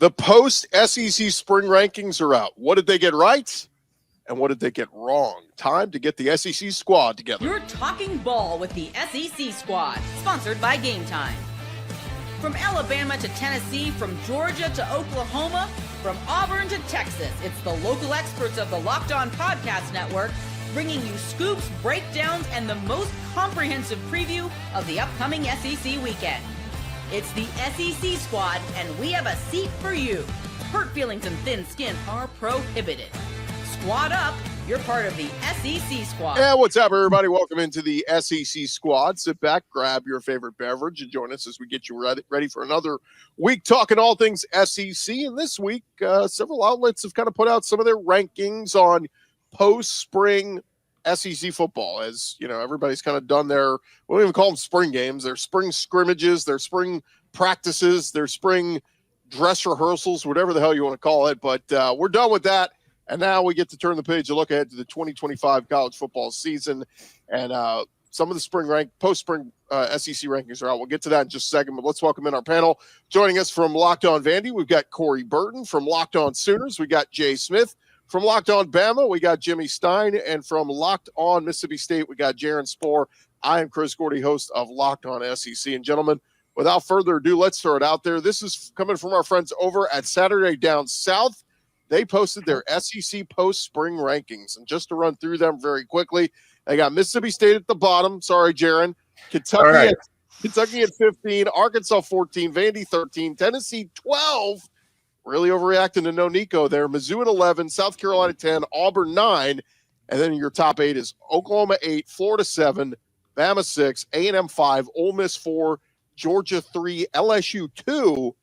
The post-SEC spring rankings are out. What did they get right? And what did they get wrong? Time to get the SEC squad together. You're talking ball with the SEC squad, sponsored by Game Time. From Alabama to Tennessee, from Georgia to Oklahoma, from Auburn to Texas, it's the local experts of the Locked On Podcast Network bringing you scoops, breakdowns, and the most comprehensive preview of the upcoming SEC weekend. It's the SEC squad, and we have a seat for you. Hurt feelings and thin skin are prohibited. Squad up. You're part of the SEC squad. Yeah, what's up, everybody? Welcome into the SEC squad. Sit back, grab your favorite beverage, and join us as we get you ready for another week talking all things SEC. And this week, several outlets have kind of put out some of their rankings on post-spring SEC football. As you know, everybody's kind of done their, we don't even call them spring games, their spring scrimmages, their spring practices, their spring dress rehearsals, whatever the hell you want to call it. But we're done with that. And now we get to turn the page and look ahead to the 2025 college football season. And some of the post-spring SEC rankings are out. We'll get to that in just a second, but let's welcome in our panel. Joining us from Locked On Vandy, we've got Corey Burton. From Locked On Sooners, we got Jay Smith. From Locked On Bama, we got Jimmy Stein. And from Locked On Mississippi State, we got Jaron Spohr. I am Chris Gordy, host of Locked On SEC. And gentlemen, without further ado, let's throw it out there. This is coming from our friends over at Saturday Down South. They posted their SEC post-spring rankings. And just to run through them very quickly, they got Mississippi State at the bottom. Sorry, Jaron. Kentucky at 15, Arkansas 14, Vandy 13, Tennessee 12. Really overreacting to no Nico there. Mizzou at 11, South Carolina 10, Auburn 9. And then your top 8 is Oklahoma 8, Florida 7, Bama 6, A&M 5, Ole Miss 4, Georgia 3, LSU 2,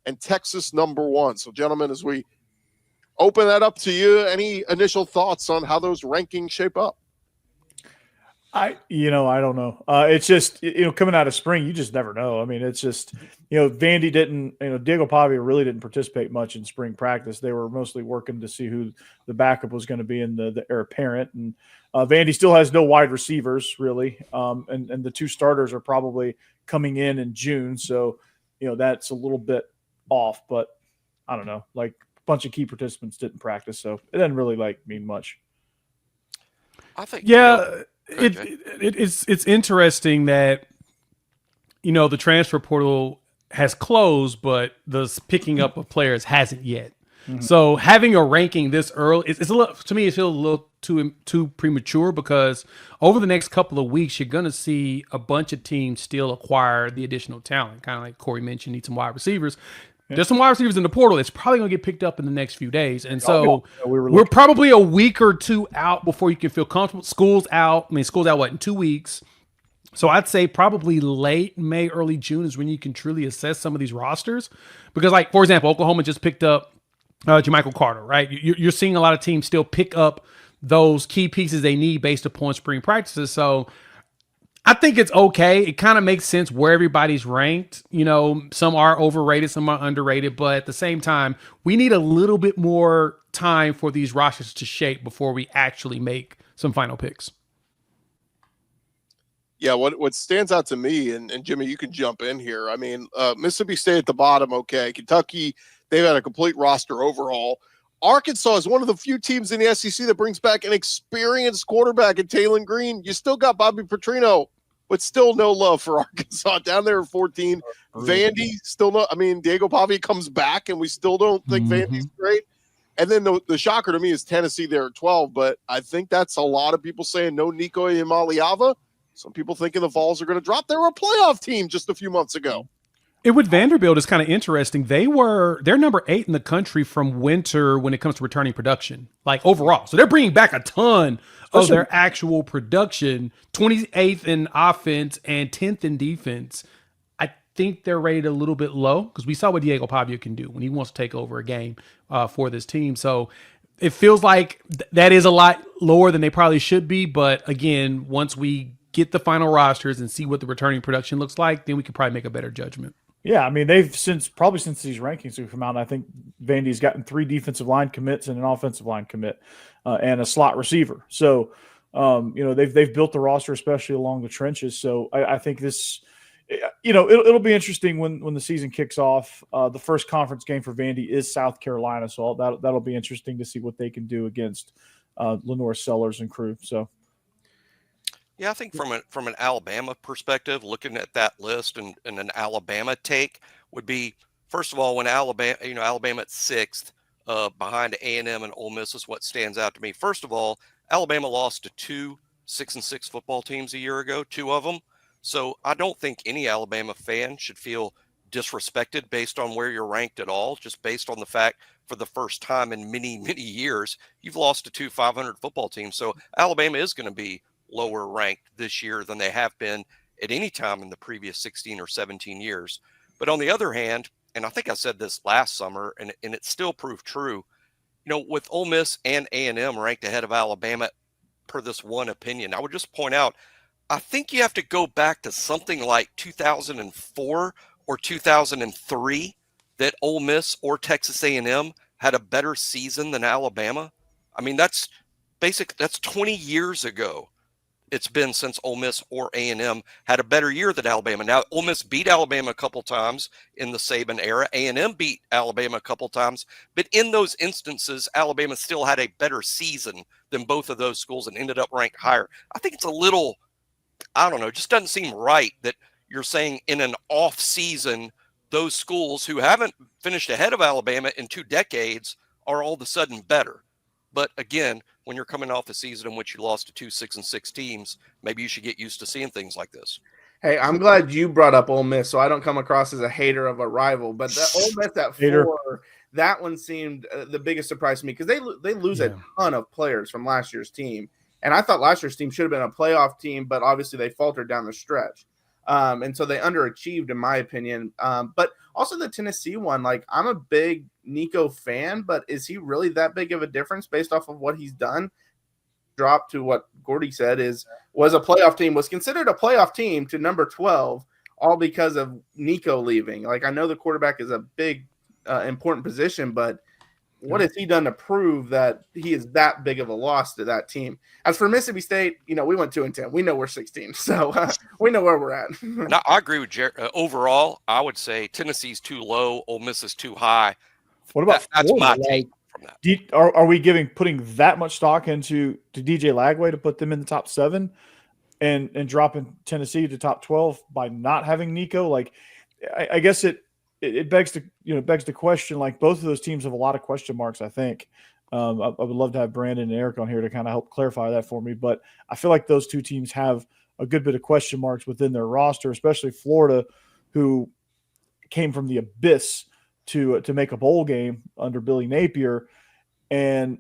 and Texas number 1. So, gentlemen, as we open that up to you, any initial thoughts on how those rankings shape up? I don't know. It's just, coming out of spring, you just never know. I mean, it's just, Vandy didn't, Diego Pavia really didn't participate much in spring practice. They were mostly working to see who the backup was going to be in the heir apparent. And Vandy still has no wide receivers, really. And the 2 starters are probably coming in June. So, that's a little bit off. But I don't know. Like, a bunch of key participants didn't practice. So it doesn't really, mean much. I think, it's interesting that the transfer portal has closed, but the picking up of players hasn't yet. Mm-hmm. So having a ranking this early, it's a little, to me, it feels a little too premature, because over the next couple of weeks, you're going to see a bunch of teams still acquire the additional talent. Kind of like Corey mentioned, need some wide receivers. There's some wide receivers in the portal. It's probably going to get picked up in the next few days. And so we're probably a week or 2 out before you can feel comfortable. School's out. School's out, in 2 weeks? So I'd say probably late May, early June is when you can truly assess some of these rosters. Because, for example, Oklahoma just picked up Jermichael Carter, right? You're seeing a lot of teams still pick up those key pieces they need based upon spring practices. So I think it's okay. It kind of makes sense where everybody's ranked. Some are overrated, some are underrated, but at the same time, we need a little bit more time for these rosters to shape before we actually make some final picks. Yeah, what stands out to me, and Jimmy, you can jump in here. Mississippi State at the bottom, okay. Kentucky, they've had a complete roster overhaul. Arkansas is one of the few teams in the SEC that brings back an experienced quarterback in Taylon Green. You still got Bobby Petrino, but still no love for Arkansas down there at 14. Vandy still no. Diego Pavia comes back, and we still don't think Vandy's great. And then the shocker to me is Tennessee there at 12. But I think that's a lot of people saying no Nico Imaliava. Some people thinking the Vols are going to drop. They were a playoff team just a few months ago. With Vanderbilt, it's kind of interesting. They're number 8 in the country from winter when it comes to returning production, overall. So they're bringing back a ton of their actual production, 28th in offense and 10th in defense. I think they're rated a little bit low because we saw what Diego Pavia can do when he wants to take over a game for this team. So it feels like that is a lot lower than they probably should be. But again, once we get the final rosters and see what the returning production looks like, then we could probably make a better judgment. Yeah, they've since these rankings have come out, I think Vandy's gotten 3 defensive line commits and an offensive line commit and a slot receiver. So, they've built the roster, especially along the trenches. So I think this it'll be interesting when the season kicks off. The first conference game for Vandy is South Carolina, so that'll be interesting to see what they can do against Lenore Sellers and crew. So, yeah, I think from an Alabama perspective, looking at that list and an Alabama take would be, first of all, when Alabama at 6th behind A&M and Ole Miss is what stands out to me. First of all, Alabama lost to 2 6-6 football teams a year ago, 2 of them. So I don't think any Alabama fan should feel disrespected based on where you're ranked at all, just based on the fact for the first time in many, many years, you've lost to 2 500 football teams. So Alabama is going to be lower ranked this year than they have been at any time in the previous 16 or 17 years. But on the other hand, and I think I said this last summer, and it still proved true, with Ole Miss and A&M ranked ahead of Alabama per this one opinion, I would just point out, I think you have to go back to something like 2004 or 2003 that Ole Miss or Texas A&M had a better season than Alabama. I mean, that's 20 years ago. It's been since Ole Miss or A&M had a better year than Alabama. Now, Ole Miss beat Alabama a couple times in the Saban era. A&M beat Alabama a couple times. But in those instances, Alabama still had a better season than both of those schools and ended up ranked higher. I think it's a little, I don't know, it just doesn't seem right that you're saying in an off season, those schools who haven't finished ahead of Alabama in 2 decades are all of a sudden better. But again, when you're coming off a season in which you lost to 2 6-6 teams, maybe you should get used to seeing things like this. Hey, I'm glad you brought up Ole Miss, so I don't come across as a hater of a rival. But the Ole Miss at 4, that one seemed the biggest surprise to me because they lose a ton of players from last year's team. And I thought last year's team should have been a playoff team, but obviously they faltered down the stretch. And so they underachieved, in my opinion. But also the Tennessee one, like, I'm a big Nico fan, but is he really that big of a difference based off of what he's done? Drop to what Gordy said was a playoff team, was considered a playoff team to number 12, all because of Nico leaving. Like, I know the quarterback is a big, important position, but what has he done to prove that he is that big of a loss to that team? As for Mississippi State, we went 2-10. We know we're 16, so we know where we're at. No, I agree with Jared. Overall, I would say Tennessee's too low, Ole Miss is too high. What about that's my take from that? Are we putting that much stock into DJ Lagway to put them in the top 7 and dropping Tennessee to top 12 by not having Nico? Like, I guess it begs the question. Like, both of those teams have a lot of question marks. I think I would love to have Brandon and Eric on here to kind of help clarify that for me. But I feel like those 2 teams have a good bit of question marks within their roster, especially Florida, who came from the abyss to make a bowl game under Billy Napier, and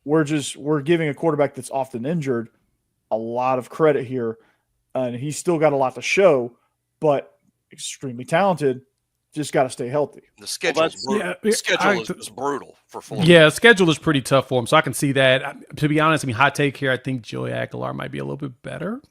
we're giving a quarterback that's often injured a lot of credit here, and he's still got a lot to show, but extremely talented. Just got to stay healthy. The schedule is brutal for Florida. Yeah, schedule is pretty tough for him, so I can see that. To be honest, hot take here, I think Joey Aguilar might be a little bit better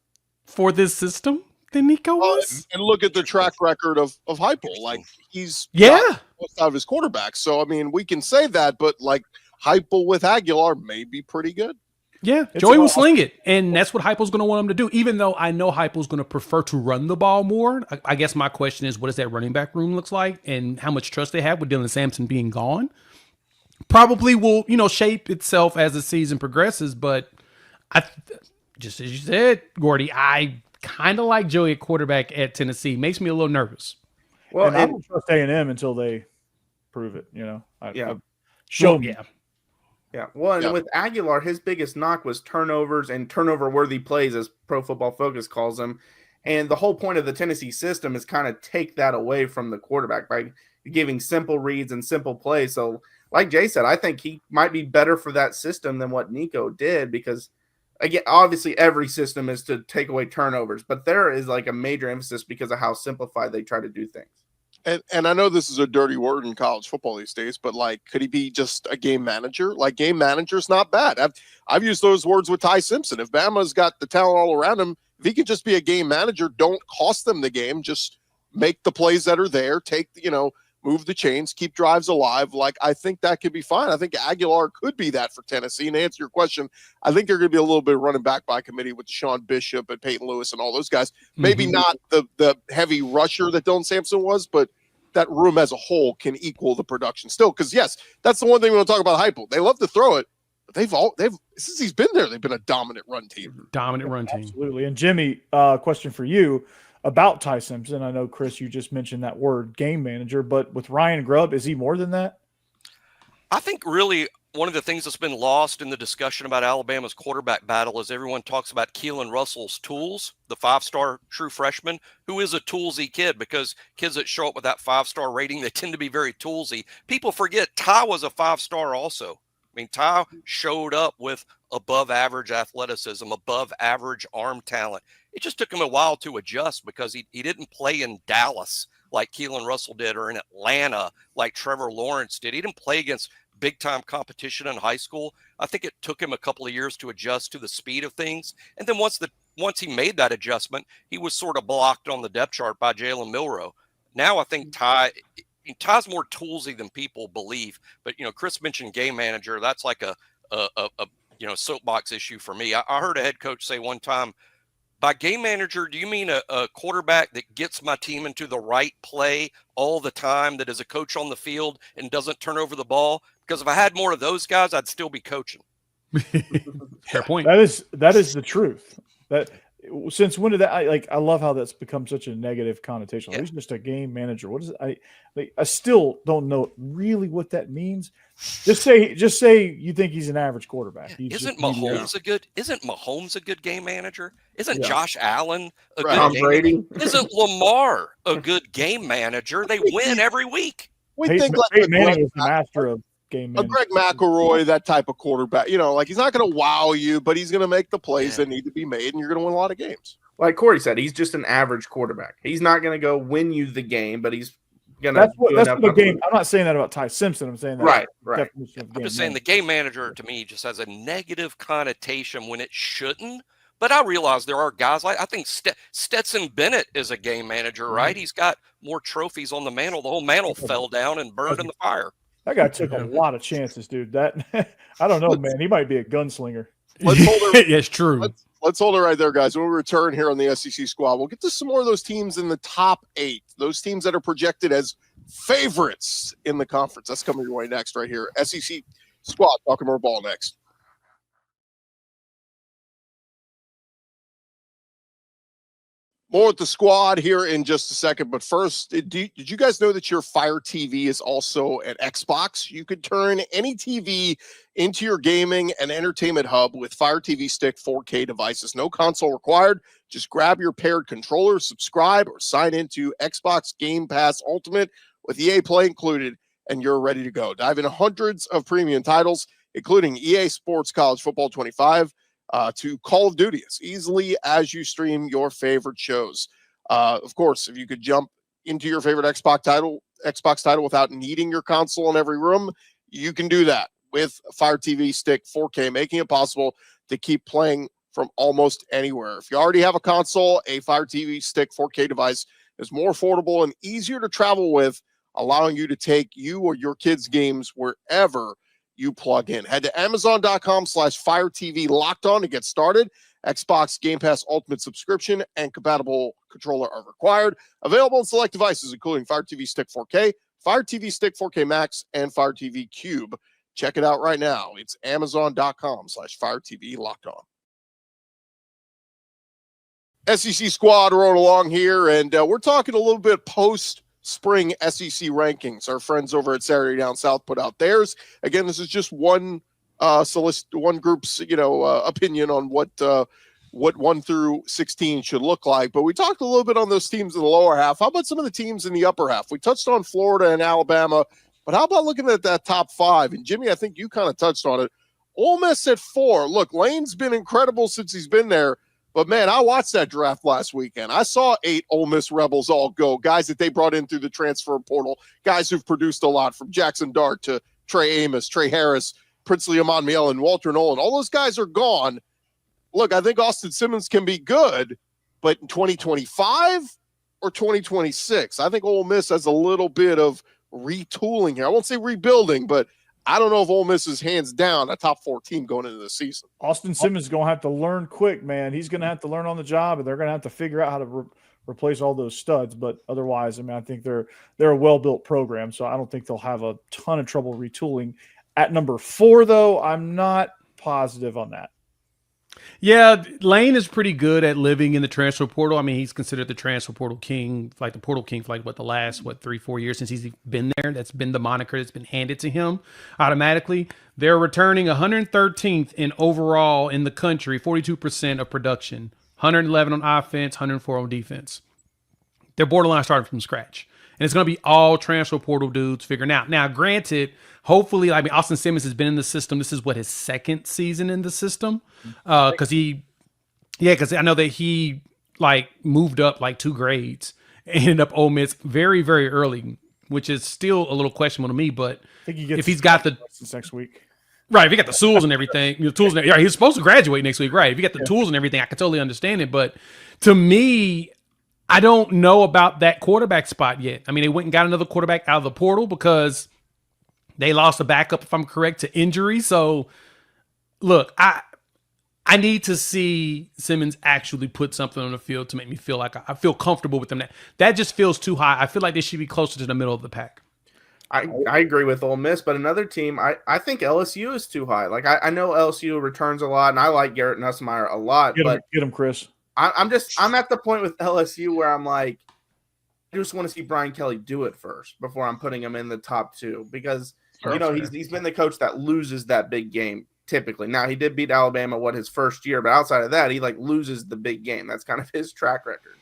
for this system than Nico was. And look at the track record of Heupel. Like, he's most out of his quarterbacks. So, I mean, we can say that, but like Heupel with Aguilar may be pretty good. Yeah, Joey will sling it, and that's what Heupel's going to want him to do, even though I know Heupel's going to prefer to run the ball more. I guess my question is, what does that running back room looks like, and how much trust they have with Dylan Sampson being gone? Probably will, shape itself as the season progresses, but just as you said, Gordy, I kind of like Joey at quarterback at Tennessee. Makes me a little nervous. Well, and I don't trust A&M until they prove it, Yeah, well, and with Aguilar, his biggest knock was turnovers and turnover-worthy plays, as Pro Football Focus calls them. And the whole point of the Tennessee system is kind of take that away from the quarterback by giving simple reads and simple plays. So, like Jay said, I think he might be better for that system than what Nico did because, again, obviously every system is to take away turnovers, but there is like a major emphasis because of how simplified they try to do things. And I know this is a dirty word in college football these days, but like, could he be just a game manager? Like, game manager's not bad. I've used those words with Ty Simpson. If Bama's got the talent all around him, if he could just be a game manager, don't cost them the game. Just make the plays that are there. Take, move the chains, keep drives alive. Like, I think that could be fine. I think Aguilar could be that for Tennessee. And to answer your question, I think they're going to be a little bit running back by committee with Deshaun Bishop and Peyton Lewis and all those guys. Maybe not the heavy rusher that Dylan Sampson was, but that room as a whole can equal the production still. Because, yes, that's the one thing we want to talk about Heupel. They love to throw it, but they've since he's been there, they've been a dominant run team. Absolutely. And Jimmy, question for you about Ty Simpson. I know, Chris, you just mentioned that word, game manager, but with Ryan Grubb, is he more than that? I think really one of the things that's been lost in the discussion about Alabama's quarterback battle is everyone talks about Keelan Russell's tools, the 5-star true freshman, who is a toolsy kid, because kids that show up with that 5-star rating, they tend to be very toolsy. People forget Ty was a 5-star also. I mean, Ty showed up with above average athleticism, above average arm talent. It just took him a while to adjust because he didn't play in Dallas like Keelan Russell did, or in Atlanta like Trevor Lawrence did. He didn't play against big time competition in high school. I think it took him a couple of years to adjust to the speed of things. And then once he made that adjustment, he was sort of blocked on the depth chart by Jalen Milroe. Now I think Ty's more toolsy than people believe. But, Chris mentioned game manager. That's like a soapbox issue for me. I heard a head coach say one time, by game manager, do you mean a quarterback that gets my team into the right play all the time, that is a coach on the field and doesn't turn over the ball? Because if I had more of those guys, I'd still be coaching. Fair point. That is the truth. That since when did that? I love how that's become such a negative connotation. Yeah. He's just a game manager. What is it? I still don't know really what that means. Just say you think he's an average quarterback. Isn't Mahomes a good game manager? Isn't Josh Allen a good Tom game Brady? manager? Isn't Lamar a good game manager? They win every week. We Peyton think like Manning is the master of game a management. Greg McElroy, that type of quarterback. Like, he's not going to wow you, but he's going to make the plays that need to be made, and you're going to win a lot of games. Like Corey said, he's just an average quarterback. He's not going to go win you the game, but he's going to. That's what the game. I'm not saying that about Ty Simpson. I'm saying that right. I'm just saying the game manager to me just has a negative connotation when it shouldn't. But I realize there are guys like, I think Stetson Bennett is a game manager, right? He's got more trophies on the mantle. The whole mantle fell down and burned in the fire. That guy took a lot of chances, dude. That I don't know, man. He might be a gunslinger. Let's hold it. It's true. Let's hold it right there, guys. When we return here on the SEC Squad, we'll get to some more of those teams in the top 8, those teams that are projected as favorites in the conference. That's coming your way next, right here. SEC Squad, talking more ball next. More with the squad here in just a second. But first, did you guys know that your Fire TV is also an Xbox? You could turn any TV into your gaming and entertainment hub with Fire TV Stick 4K devices. No console required. Just grab your paired controller, subscribe, or sign into Xbox Game Pass Ultimate with EA Play included, and you're ready to go. Dive into hundreds of premium titles, including EA Sports College Football 25, to Call of Duty as easily as you stream your favorite shows. Of course, if you could jump into your favorite Xbox title without needing your console in every room, you can do that with Fire TV Stick 4K, making it possible to keep playing from almost anywhere. If you already have a console, a Fire TV Stick 4K device is more affordable and easier to travel with, allowing you to take you or your kids' games wherever you plug in. Head to Amazon.com/Fire TV Locked On to get started. Xbox Game Pass Ultimate subscription and compatible controller are required. Available on select devices, including Fire TV Stick 4K, Fire TV Stick 4K Max, and Fire TV Cube. Check it out right now. It's Amazon.com/Fire TV Locked On. SEC Squad rolling along here, and we're talking a little bit post-spring SEC rankings. Our friends over at Saturday Down South put out theirs. Again, this is just one group's opinion on what 1 through 16 should look like. But we talked a little bit on those teams in the lower half. How about some of the teams in the upper half? We touched on Florida and Alabama, but how about looking at that top 5? And Jimmy, I think you kind of touched on it. Ole Miss at 4. Look, Lane's been incredible since he's been there. But, man, I watched that draft last weekend. I saw 8 Ole Miss Rebels all go, guys that they brought in through the transfer portal, guys who've produced a lot, from Jackson Dart to Trey Amos, Trey Harris, Princely Amonmiel, and Walter Nolan. All those guys are gone. Look, I think Austin Simmons can be good, but in 2025 or 2026, I think Ole Miss has a little bit of retooling here. I won't say rebuilding, but I don't know if Ole Miss is hands down a top 4 team going into the season. Austin Simmons is going to have to learn quick, man. He's going to have to learn on the job, and they're going to have to figure out how to replace all those studs. But otherwise, I mean, I think they're a well-built program, so I don't think they'll have a ton of trouble retooling. At number 4, though, I'm not positive on that. Yeah, Lane is pretty good at living in the transfer portal. I mean, he's considered the transfer portal king, like the portal king for the last 3-4 years since he's been there. That's been the moniker that's been handed to him automatically. They're returning 113th in overall in the country, 42% of production, 111 on offense, 104 on defense. They're borderline starting from scratch. And it's going to be all transfer portal dudes figuring out. Now, granted, hopefully, I mean, Austin Simmons has been in the system. This is his second season in the system. Because I know that he moved up 2 grades and ended up Ole Miss very, very early, which is still a little questionable to me. But I think he gets if he's got the next week, right, if he got the tools and everything, he's supposed to graduate next week, right? If you got the tools and everything, I can totally understand it. But to me, I don't know about that quarterback spot yet. I mean, they went and got another quarterback out of the portal because they lost a backup, if I'm correct, to injury. So, look, I need to see Simmons actually put something on the field to make me feel like I feel comfortable with them. That just feels too high. I feel like they should be closer to the middle of the pack. I agree with Ole Miss, but another team, I think LSU is too high. I know LSU returns a lot, and I like Garrett Nussmeier a lot. Get him, Chris. I'm at the point with LSU where I'm like, I just want to see Brian Kelly do it first before I'm putting him in the top 2 because he's been the coach that loses that big game typically. Now he did beat Alabama his first year, but outside of that, he loses the big game. That's kind of his track record.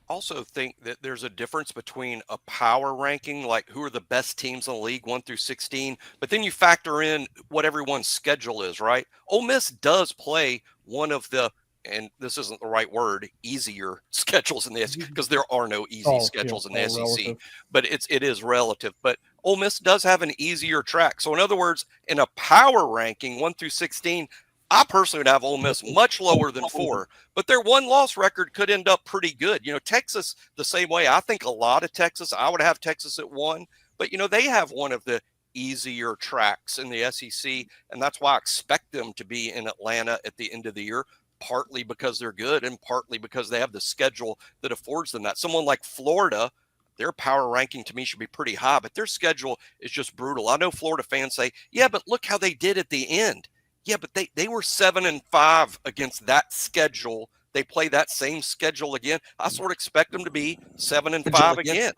Also think that there's a difference between a power ranking, like who are the best teams in the league 1 through 16, but then you factor in what everyone's schedule is, right? Ole Miss does play one of the, and this isn't the right word, easier schedules in the SEC, because there are no easy schedules in the SEC, relative. But it is relative. But Ole Miss does have an easier track. So in other words, in a power ranking 1 through 16, I personally would have Ole Miss much lower than 4, but their 1-loss record could end up pretty good. Texas the same way. I think a lot of Texas, I would have Texas at 1, but they have one of the easier tracks in the SEC, and that's why I expect them to be in Atlanta at the end of the year. Partly because they're good and partly because they have the schedule that affords them that. Someone like Florida, their power ranking to me should be pretty high, but their schedule is just brutal. I know Florida fans say, yeah, but look how they did at the end. Yeah, but they were 7-5 against that schedule. They play that same schedule again. I sort of expect them to be 7-5 again.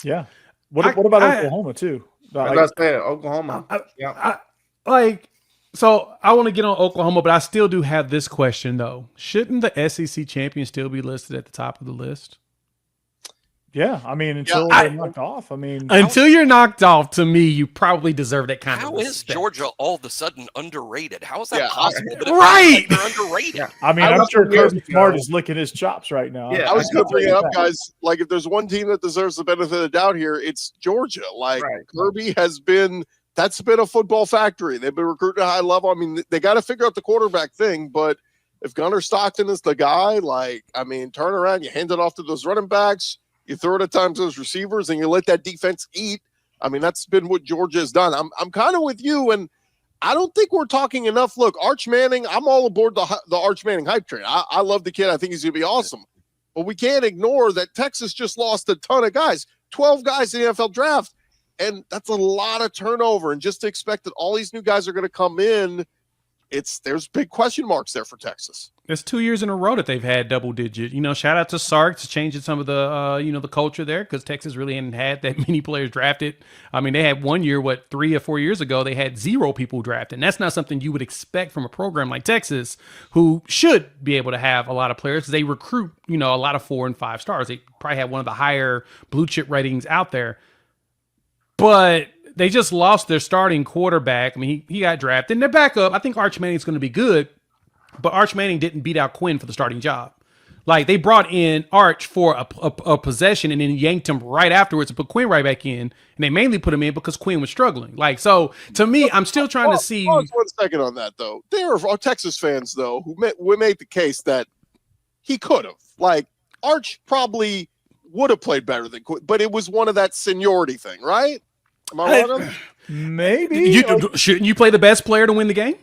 Yeah. What about Oklahoma too? I was about to say Oklahoma. So I want to get on Oklahoma, but I still do have this question though. Shouldn't the SEC champion still be listed at the top of the list? Yeah, I mean, until they're knocked off. I mean, until you're knocked off, to me, you probably deserve that kind of respect. How is Georgia all of a sudden underrated? How is that possible? Right. They're underrated. Yeah. I mean, I'm sure Kirby Smart is licking his chops right now. Yeah, I was going to bring it up, guys. If there's one team that deserves the benefit of the doubt here, it's Georgia. Kirby has been. That's been a football factory. They've been recruiting at a high level. I mean, they got to figure out the quarterback thing, but if Gunnar Stockton is the guy, turn around, you hand it off to those running backs, you throw it at times to those receivers, and you let that defense eat. I mean, that's been what Georgia has done. I'm kind of with you, and I don't think we're talking enough. Look, Arch Manning, I'm all aboard the Arch Manning hype train. I love the kid. I think he's going to be awesome. But we can't ignore that Texas just lost a ton of guys, 12 guys in the NFL draft. And that's a lot of turnover. And just to expect that all these new guys are going to come in, there's big question marks there for Texas. It's 2 years in a row that they've had double digit. Shout out to Sark changing some of the, the culture there, because Texas really hadn't had that many players drafted. I mean, they had 1 year, 3 or 4 years ago, they had 0 people drafted. And that's not something you would expect from a program like Texas, who should be able to have a lot of players because they recruit, a lot of 4 and 5 stars. They probably have one of the higher blue chip ratings out there. But they just lost their starting quarterback. I mean, he got drafted. And their backup, I think Arch Manning's going to be good, but Arch Manning didn't beat out Quinn for the starting job. They brought in Arch for a possession and then yanked him right afterwards and put Quinn right back in. And they mainly put him in because Quinn was struggling. So to me, I'm still trying to see. Pause 1 second on that, though. There are Texas fans, though, who made the case that he could have. Arch probably would have played better than Quinn, but it was one of that seniority thing, right? Am I wrong on that? Maybe. Shouldn't you play the best player to win the game?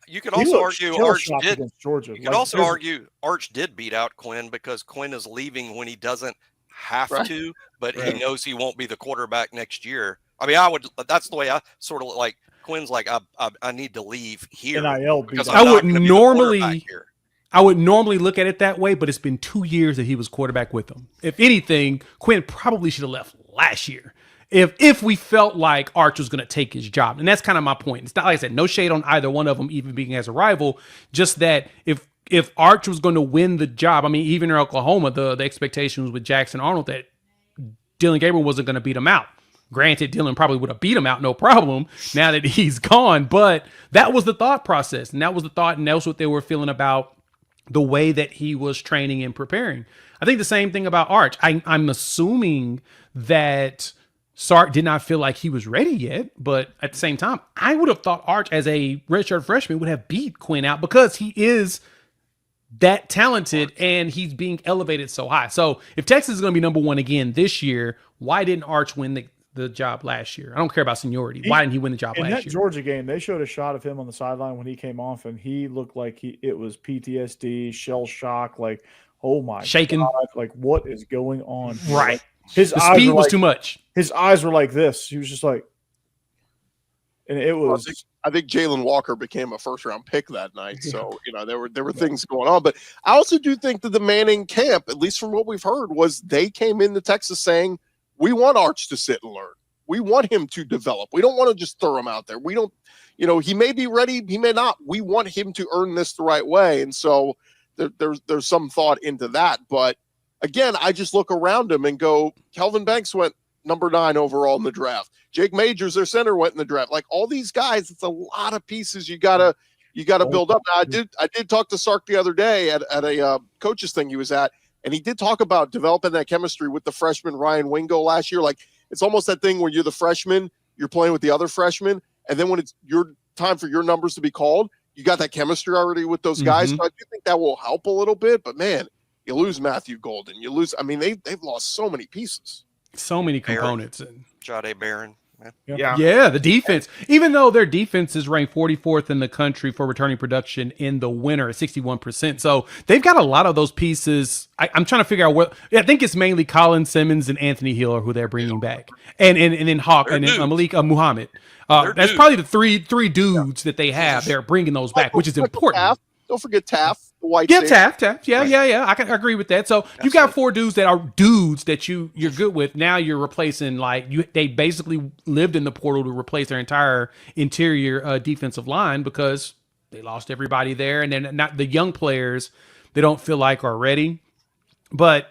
You could also argue Arch did. Against Georgia. You could also argue Arch did beat out Quinn because Quinn is leaving when he doesn't have to, but he knows he won't be the quarterback next year. I mean, that's the way I sort of like Quinn's like, I need to leave here. Because I would normally look at it that way, but it's been 2 years that he was quarterback with them. If anything, Quinn probably should have left last year. If we felt like Arch was going to take his job. And that's kind of my point. It's not like I said, no shade on either one of them, even being as a rival, just that if Arch was going to win the job, I mean, even in Oklahoma, the expectation was with Jackson Arnold that Dylan Gabriel wasn't going to beat him out. Granted, Dylan probably would have beat him out, no problem, now that he's gone. But that was the thought process. And that was the thought, and that was what they were feeling about the way that he was training and preparing. I think the same thing about Arch. I'm assuming that Sark did not feel like he was ready yet, but at the same time, I would have thought Arch as a redshirt freshman would have beat Quinn out because he is that talented and he's being elevated so high. So if Texas is going to be number one again this year, why didn't Arch win the job last year? I don't care about seniority. Why didn't he win the job last year? In that Georgia game, they showed a shot of him on the sideline when he came off, and he looked like it was PTSD, shell shock, like, oh my shaking. God, like what is going on? Right. Like, his the eyes speed were was like, too much. His eyes were like this. He was just like, and it was. I think Jalen Walker became a first-round pick that night. So, there were things going on. But I also do think that the Manning camp, at least from what we've heard, was they came into Texas saying, we want Arch to sit and learn. We want him to develop. We don't want to just throw him out there. We don't, he may be ready, he may not. We want him to earn this the right way. And so there's some thought into that. But again, I just look around him and go, Kelvin Banks went number 9 overall in the draft. Jake Majors, their center, went in the draft. Like all these guys, it's a lot of pieces you gotta build up. Now, I did talk to Sark the other day at a coaches thing he was at, and he did talk about developing that chemistry with the freshman Ryan Wingo last year. Like it's almost that thing where you're the freshman, you're playing with the other freshmen, and then when it's your time for your numbers to be called, you got that chemistry already with those guys. So I do think that will help a little bit. But man, you lose Matthew Golden, you lose. I mean, they've lost so many pieces. So many components. Jade Barron. Yeah, the defense. Even though their defense is ranked 44th in the country for returning production in the winter at 61%. So they've got a lot of those pieces. I'm trying to figure out what. I think it's mainly Colin Simmons and Anthony Hill who they're bringing back. And then Hawk and then Malik Muhammad. That's probably the three dudes that they have. They're bringing those back, which is important. Taft. Don't forget Taft. White Taft. Yeah. I can agree with that. So you got 4 dudes that are dudes that you're good with. Now you're replacing they basically lived in the portal to replace their entire interior defensive line because they lost everybody there, and then not the young players they don't feel like are ready. But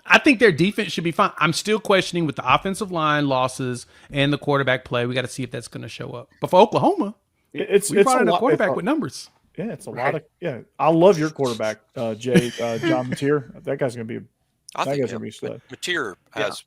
I think their defense should be fine. I'm still questioning with the offensive line losses and the quarterback play. We got to see if that's going to show up. But for Oklahoma, it's brought in a quarterback with numbers. Yeah, it's a lot of I love your quarterback, Jay John Mateer. That guy's gonna be a stud. Mateer has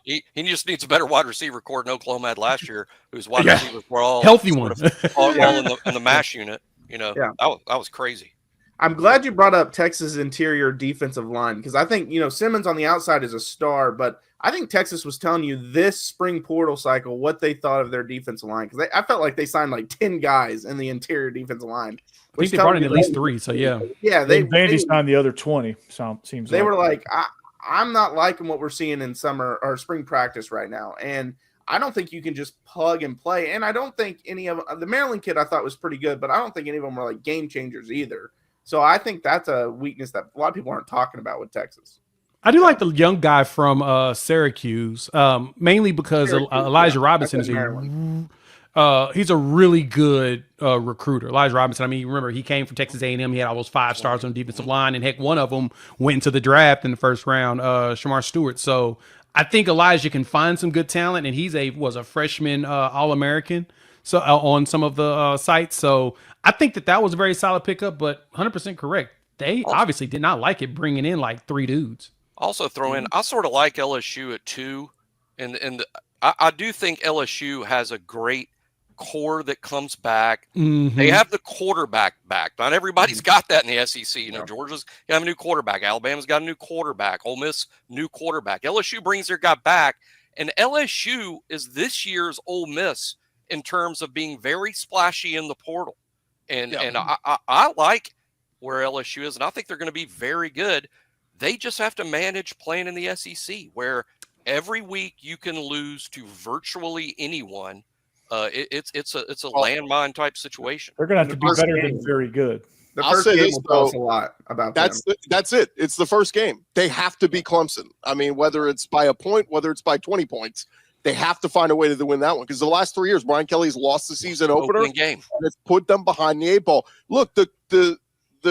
he just needs a better wide receiver core than Oklahoma had last year, whose wide receivers were all healthy ones, all in the mash unit. That was crazy. I'm glad you brought up Texas interior defensive line because I think Simmons on the outside is a star, but I think Texas was telling you this spring portal cycle what they thought of their defensive line because I felt like they signed like 10 guys in the interior defensive line. I think they brought in at least 3, so yeah. Vandy signed the other 20. Seems they were like, I'm not liking what we're seeing in summer or spring practice right now, and I don't think you can just plug and play. And I don't think any of the Maryland kid I thought was pretty good, but I don't think any of them were like game changers either. So I think that's a weakness that a lot of people aren't talking about with Texas. I do like the young guy from Syracuse, mainly because Elijah Robinson is he's a really good recruiter. Elijah Robinson, I mean, you remember he came from Texas A&M. He had all those 5 stars on the defensive line, and heck, one of them went into the draft in the first round, Shamar Stewart. So I think Elijah can find some good talent, and he was a freshman All-American on some of the sites. So I think that was a very solid pickup, but 100% correct. They obviously did not like it bringing in like 3 dudes. Also throw in, I sort of like LSU at 2, and I do think LSU has a great core that comes back. Mm-hmm. They have the quarterback back. Not everybody's got that in the SEC. You know, Georgia's got a new quarterback. Alabama's got a new quarterback. Ole Miss, new quarterback. LSU brings their guy back. And LSU is this year's Ole Miss in terms of being very splashy in the portal. And I like where LSU is, and I think they're going to be very good. They just have to manage playing in the SEC, where every week you can lose to virtually anyone. It's a landmine type situation. They're going to have to be better than very good. The first game will tell us a lot about that's them. That's it. It's the first game. They have to be Clemson. I mean, whether it's by a point, whether it's by 20 points, they have to find a way to win that one. Because the last 3 years, Brian Kelly's lost the season opener game, and it's put them behind the 8 ball. Look, the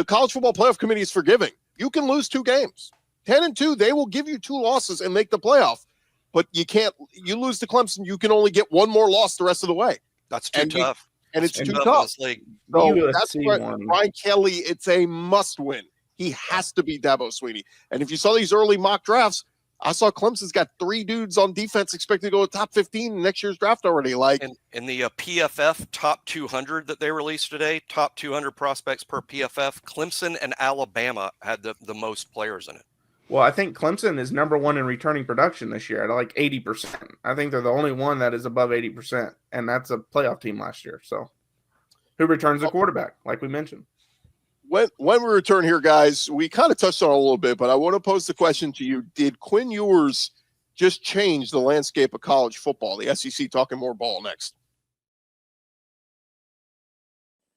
College Football Playoff Committee is forgiving. You can lose 2 games, 10-2. They will give you 2 losses and make the playoff. But you can't. You lose to Clemson, you can only get 1 more loss the rest of the way. That's too tough. And it's too tough. So that's what one. Brian Kelly, it's a must win. He has to be Dabo Swinney. And if you saw these early mock drafts, I saw Clemson's got 3 dudes on defense expected to go to top 15 in next year's draft already. Like in the PFF top 200 that they released today, top 200 prospects per PFF, Clemson and Alabama had the most players in it. Well, I think Clemson is number 1 in returning production this year at like 80%. I think they're the only one that is above 80%, and that's a playoff team last year. So, who returns the quarterback, like we mentioned? When we return here, guys, we kind of touched on it a little bit, but I want to pose the question to you. Did Quinn Ewers just change the landscape of college football? The SEC talking more ball next.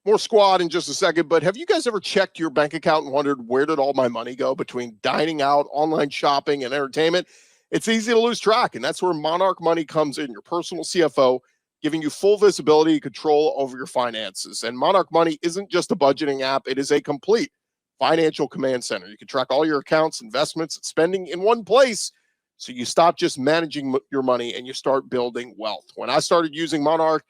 More squad in just a second, but have you guys ever checked your bank account and wondered where did all my money go between dining out, online shopping, and entertainment? It's easy to lose track, and that's where Monarch Money comes in, your personal CFO, giving you full visibility and control over your finances. And Monarch Money isn't just a budgeting app, it is a complete financial command center. You can track all your accounts, investments, and spending in one place, so you stop just managing your money and you start building wealth. When I started using Monarch,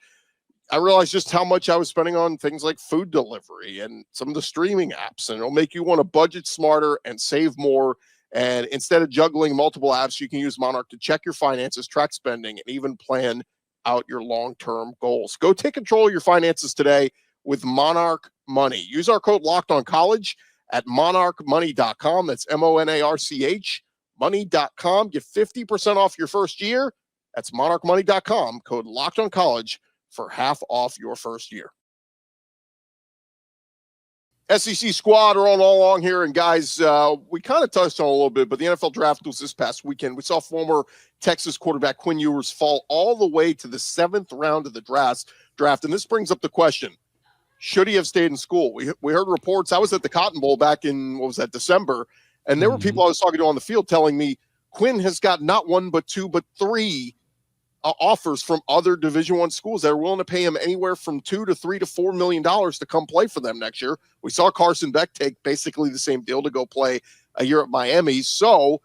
I realized just how much I was spending on things like food delivery and some of the streaming apps, and it'll make you want to budget smarter and save more. And instead of juggling multiple apps, you can use Monarch to check your finances, track spending, and even plan out your long-term goals. Go take control of your finances today with Monarch Money. Use our code LOCKEDONCollege at monarchmoney.com. That's MONARCH money.com. Get 50% off your first year. That's monarchmoney.com. Code LOCKEDONCollege for half off your first year. SEC squad are on all along here. And guys, we kind of touched on a little bit, but the NFL draft was this past weekend. We saw former Texas quarterback Quinn Ewers fall all the way to the 7th round of the draft. And this brings up the question, should he have stayed in school? We heard reports. I was at the Cotton Bowl back in, December. And there were people I was talking to on the field telling me Quinn has got not 1, but 2, but 3 offers from other Division I schools that are willing to pay him anywhere from $2 to $3 to $4 million to come play for them next year. We saw Carson Beck take basically the same deal to go play a year at Miami. So,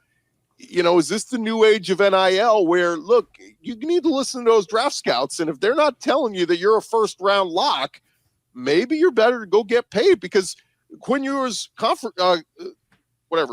is this the new age of NIL where, look, you need to listen to those draft scouts, and if they're not telling you that you're a first round lock, maybe you're better to go get paid, because Quinn Ewers'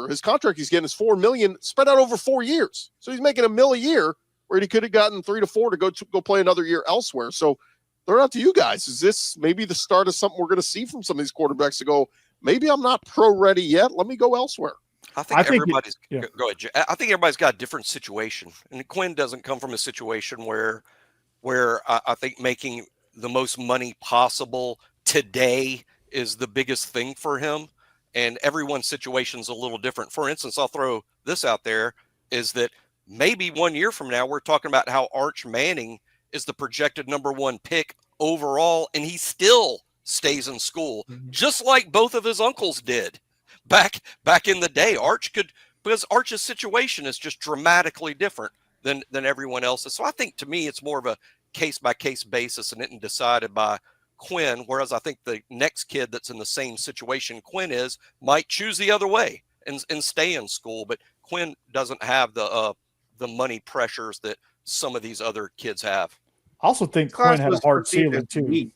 his contract he's getting is $4 million spread out over 4 years. So he's making $1 million a year, where he could have gotten 3 to 4 to go play another year elsewhere. So they're up to you guys. Is this maybe the start of something we're going to see from some of these quarterbacks to go, maybe I'm not pro ready yet, let me go elsewhere? I think everybody's go ahead. I think everybody's got a different situation, and Quinn doesn't come from a situation where I think making the most money possible today is the biggest thing for him, and everyone's situation is a little different. For instance, I'll throw this out there, is that maybe 1 year from now, we're talking about how Arch Manning is the projected number 1 pick overall, and he still stays in school, just like both of his uncles did back in the day. Because Arch's situation is just dramatically different than everyone else's. So I think, to me, it's more of a case-by-case basis and isn't decided by Quinn, whereas I think the next kid that's in the same situation Quinn is might choose the other way and stay in school. But Quinn doesn't have the money pressures that some of these other kids have. I also think Quinn had a hard ceiling too.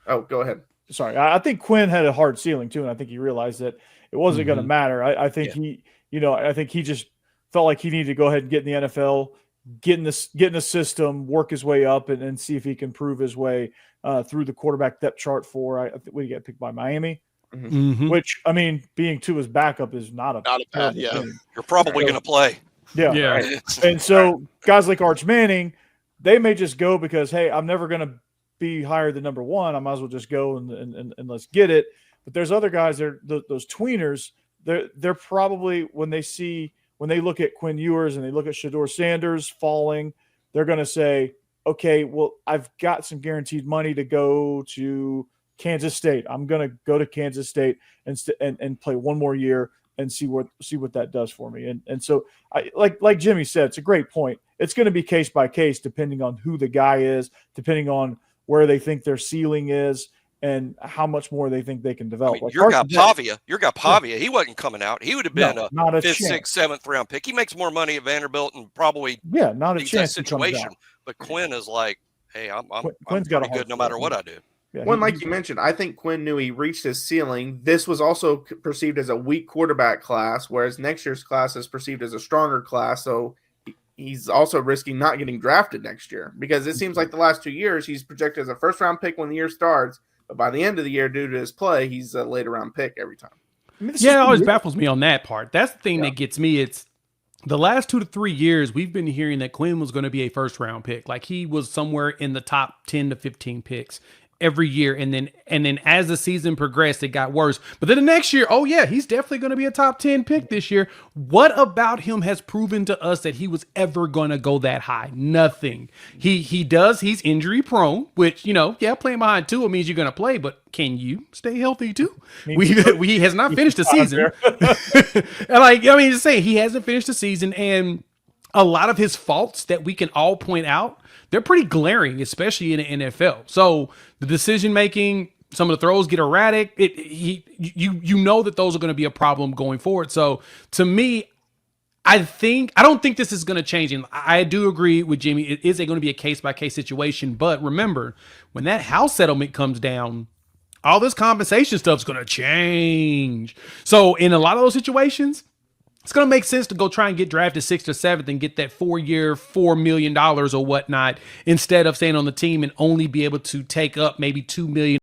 Oh, go ahead. Sorry. I think Quinn had a hard ceiling too, and I think he realized that it wasn't going to matter. I think I think he just felt like he needed to go ahead and get in the NFL, get in the system, work his way up, and see if he can prove his way through the quarterback depth chart for. I think we get picked by Miami, which I mean, being Tua's backup is not a bad. Yeah, thing. You're probably going to play. Yeah, yeah. Right. And so guys like Arch Manning, they may just go because, hey, I'm never going to be higher than number one. I might as well just go and let's get it. But there's other guys, those tweeners. They're probably when they look at Quinn Ewers and they look at Shedeur Sanders falling, they're going to say, okay, well, I've got some guaranteed money to go to Kansas State. I'm going to go to Kansas State and play one more year and see what that does for me. And so I like Jimmy said, it's a great point. It's going to be case by case, depending on who the guy is, depending on where they think their ceiling is and how much more they think they can develop. I mean, your guy Pavia, he wasn't coming out. He would have been not a 5th, 6th, 7th round pick. He makes more money at Vanderbilt and probably not a chance situation. But Quinn is like, hey, I'm Quinn's got pretty good no matter what I do. Yeah, Well, like you mentioned, I think Quinn knew he reached his ceiling. This was also perceived as a weak quarterback class, whereas next year's class is perceived as a stronger class. So he's also risking not getting drafted next year because it seems like the last 2 years he's projected as a first-round pick when the year starts, but by the end of the year, due to his play, he's a later-round pick every time. I mean, it always baffles me on that part. That's the thing that gets me. It's the last 2 to 3 years we've been hearing that Quinn was going to be a first-round pick, like he was somewhere in the top 10 to 15 picks every year, and then as the season progressed, it got worse. But then the next year, oh yeah, he's definitely going to be a top 10 pick this year. What about him has proven to us that he was ever going to go that high? Nothing. He's injury prone, which playing behind Tua means you're going to play, but can you stay healthy too? He has not finished the season. Just saying, he hasn't finished the season, and a lot of his faults that we can all point out, they're pretty glaring, especially in the NFL. So the decision making, some of the throws get erratic. You know that those are going to be a problem going forward. So to me, I don't think this is going to change. And I do agree with Jimmy. It is going to be a case by case situation. But remember, when that house settlement comes down, all this compensation stuff is going to change. So in a lot of those situations, it's going to make sense to go try and get drafted 6th or 7th and get that 4-year, $4 million or whatnot, instead of staying on the team and only be able to take up maybe $2 million